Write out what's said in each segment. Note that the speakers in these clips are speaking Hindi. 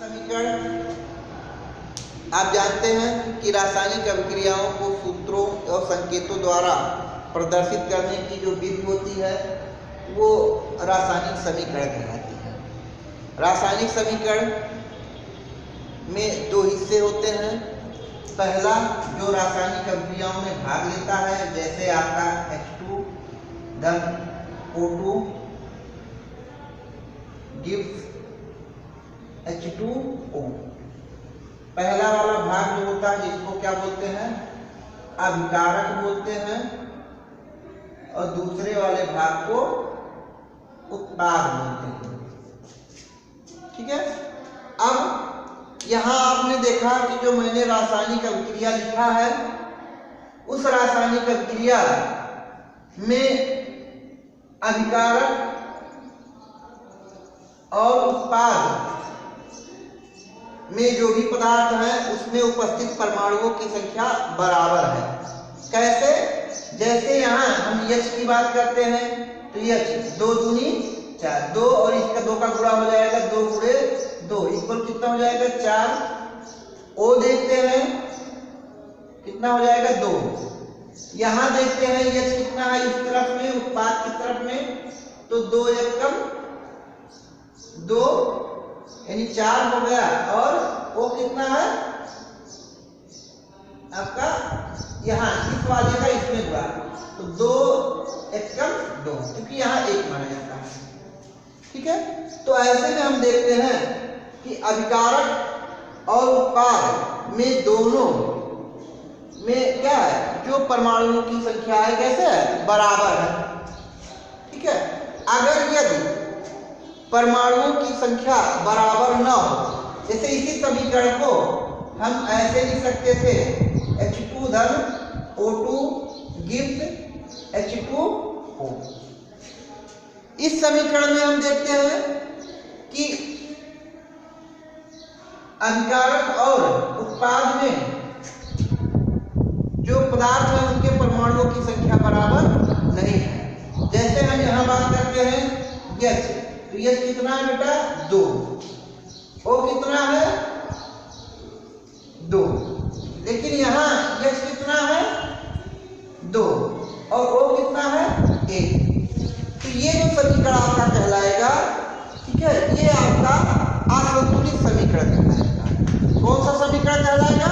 समीकरण आप जानते हैं कि रासायनिक अभिक्रियाओं को सूत्रों और संकेतों द्वारा प्रदर्शित करने की जो विधि होती है वो रासायनिक समीकरण कहलाती है। रासायनिक समीकरण में दो हिस्से होते हैं। पहला जो रासायनिक अभिक्रियाओं में भाग लेता है, जैसे आपका H2 then O2 gives H2O। पहला वाला भाग जो होता है जिसको क्या बोलते हैं, अभिकारक बोलते हैं, और दूसरे वाले भाग को उत्पाद बोलते हैं। ठीक है। अब यहां आपने देखा कि जो मैंने रासायनिक अभिक्रिया लिखा है, उस रासायनिक अभिक्रिया में अभिकारक और उत्पाद में जो भी पदार्थ है उसमें उपस्थित परमाणुओं की संख्या बराबर है। कैसे? जैसे यहाँ हम H की बात करते हैं तो H 2 दूनी 4, 2 और इसका 2 का गुणा हो जाएगा, 2 गुणे 2 इक्वल कितना हो जाएगा 4। O देखते हैं कितना हो जाएगा 2। यहाँ देखते हैं H कितना है इस तरफ में, उत्पाद की तरफ में, तो 2 एकम 2 यानी 4 हो गया, और O कितना है आपका यहाँ इस वाले का इसमें हुआ, तो 2 एकम 2, क्योंकि यहाँ 1 माना जाता है। ठीक है। तो ऐसे में हम देखते हैं कि अभिकारक और उत्पाद में दोनों में क्या है, जो परमाणुओं की संख्या है कैसे है, बराबर है। ठीक है। अगर यदि परमाणुओं की संख्या बराबर न हो, जैसे इसी समीकरण को हम ऐसे लिख सकते थे, H2 धन O2 गिव्स H2O। इस समीकरण में हम देखते हैं कि अभिकारक और उत्पाद में जो पदार्थ है उनके परमाणुओं की संख्या बराबर नहीं है। जैसे हम यहाँ बात करते हैं H, तो H कितना है बेटा 2, O कितना है 2, लेकिन यहाँ H कितना है 2 और O कितना है 1। तो ये जो समीकरण आपका कहलाएगा, ठीक है, ये आपका असंतुलित समीकरण कहलाएगा। कौन सा समीकरण कहलाएगा?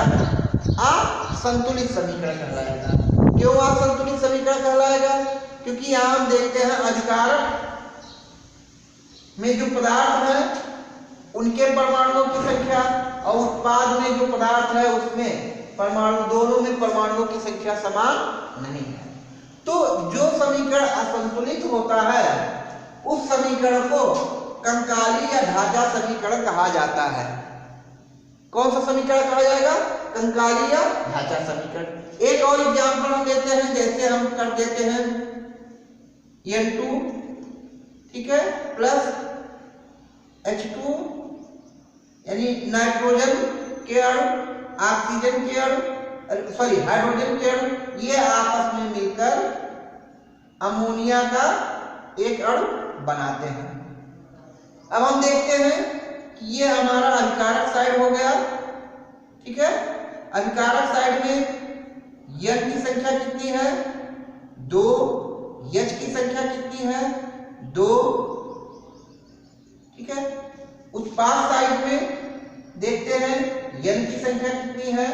असंतुलित समीकरण कहलाएगा। क्यों असंतुलित समीकरण कहलाएगा? क्योंकि यहाँ हम देखते हैं अभिकारक में जो पदार्थ है उनके परमाणुओं की संख्या और उत्पाद में जो पदार्थ है उसमें परमाणु, दोनों में परमाणुओं की संख्या समान नहीं है। तो जो समीकरण असंतुलित होता है उस समीकरण को कंकाली या ढांचा समीकरण कहा जाता है। कौन सा समीकरण कहा जाएगा? कंकाली या ढांचा समीकरण। एक और एग्जांपल हम लेते हैं, जैसे हम कर देते हैं N2, ठीक है, प्लस H2 यानी नाइट्रोजन के अणु, ऑक्सीजन के अणु, सॉरी हाइड्रोजन के अणु, ये आपस में मिलकर अमोनिया का एक अणु बनाते हैं। अब हम देखते हैं कि ये हमारा अभिकारक साइड हो गया। ठीक है। अभिकारक साइड में N की संख्या कितनी है 2, H की संख्या कितनी है 2। ठीक है। उत्पाद साइड में देखते हैं N की संख्या कितनी है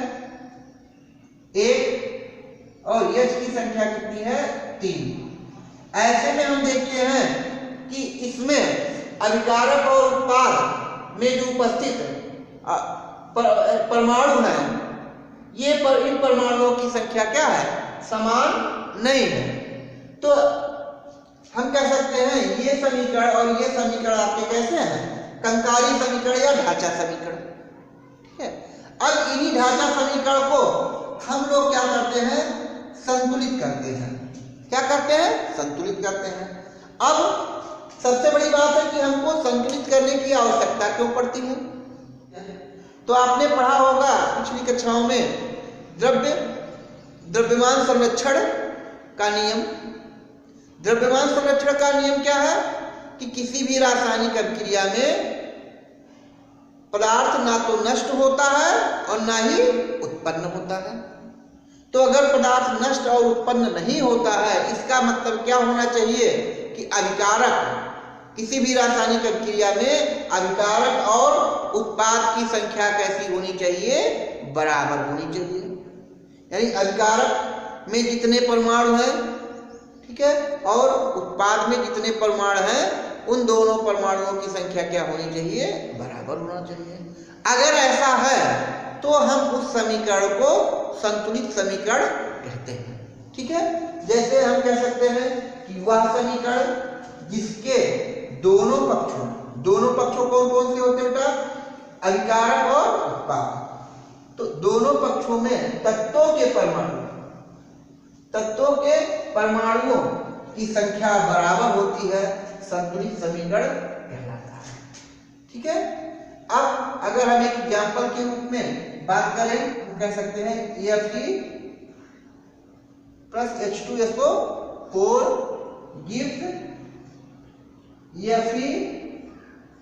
1 और H की संख्या कितनी है 3। ऐसे में हम देखते हैं कि इसमें अभिकारक और उत्पाद में जो उपस्थित परमाणु है, ये इन परमाणुओं की संख्या क्या है, समान नहीं है। तो हम कह सकते हैं ये समीकरण और ये समीकरण आपके कैसे हैं, कंकाली समीकरण या ढांचा समीकरण। ठीक है। अब इन्हीं ढांचा समीकरण को हम लोग क्या करते हैं, संतुलित करते हैं। क्या करते हैं? संतुलित करते हैं। अब सबसे बड़ी बात है कि हमको संतुलित करने की आवश्यकता क्यों पड़ती है। तो आपने पढ़ा होगा पिछली कक्षाओं में द्रव्यमान संरक्षण का नियम। द्रव्यमान संरक्षण का नियम क्या है कि किसी भी रासायनिक अभिक्रिया में पदार्थ ना तो नष्ट होता है और ना ही उत्पन्न होता है। तो अगर पदार्थ नष्ट और उत्पन्न नहीं होता है, इसका मतलब क्या होना चाहिए कि अभिकारक, किसी भी रासायनिक अभिक्रिया में अभिकारक और उत्पाद की संख्या कैसी होनी चाहिए, बराबर होनी चाहिए। यानी अभिकारक में जितने परमाणु हैं, ठीक है, और उत्पाद में जितने परमाणु हैं, उन दोनों परमाणुओं की संख्या क्या होनी चाहिए, बराबर होना चाहिए। अगर ऐसा है तो हम उस समीकरण को संतुलित समीकरण कहते हैं। ठीक है, जैसे हम कह सकते हैं कि वह समीकरण जिसके दोनों पक्षों कौन कौन से होते हैं बेटा, अभिकारक और उत्पाद, तो दोनों पक्षों में तत्वों के परमाणुओं की संख्या बराबर होती है, संतुलित समीकरण कहलाता है। ठीक है, अब अगर हम एक एग्जाम्पल के रूप में बात करें तो कह सकते हैं Fe plus H2SO4 gives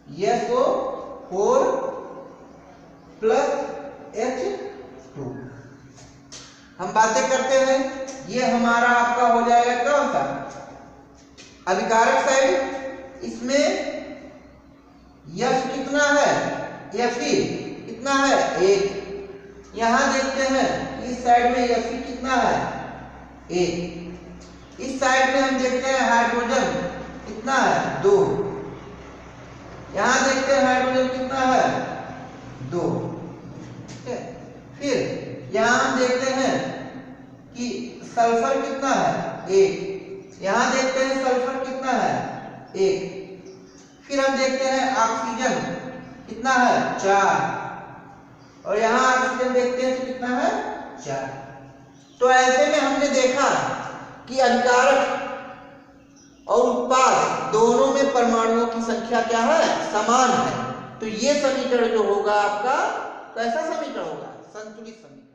FeSO4 plus H2। हम बातें करते हैं, ये हमारा आपका हो जाएगा कौन सा, अभिकारक साइड। इसमें F कितना है, Fe कितना है, 1। यहां देखते हैं इस साइड में Fe कितना है, 1। इस साइड में हम देखते हैं हाइड्रोजन कितना है, 2। यहां देखते हैं हाइड्रोजन कितना है, 2। ठीक है, फिर यहां हम देखते हैं कि सल्फर कितना है, 1। यहां देखते हैं सल्फर कितना है, 1। फिर हम देखते हैं ऑक्सीजन कितना है, 4। और यहां ऑक्सीजन देखते हैं तो कितना है, 4। तो ऐसे में हमने देखा कि अभिकारक और उत्पाद दोनों में परमाणुओं की संख्या क्या है, समान है। तो ये समीकरण जो होगा आपका कैसा समीकरण होगा, संतुलित समीकरण।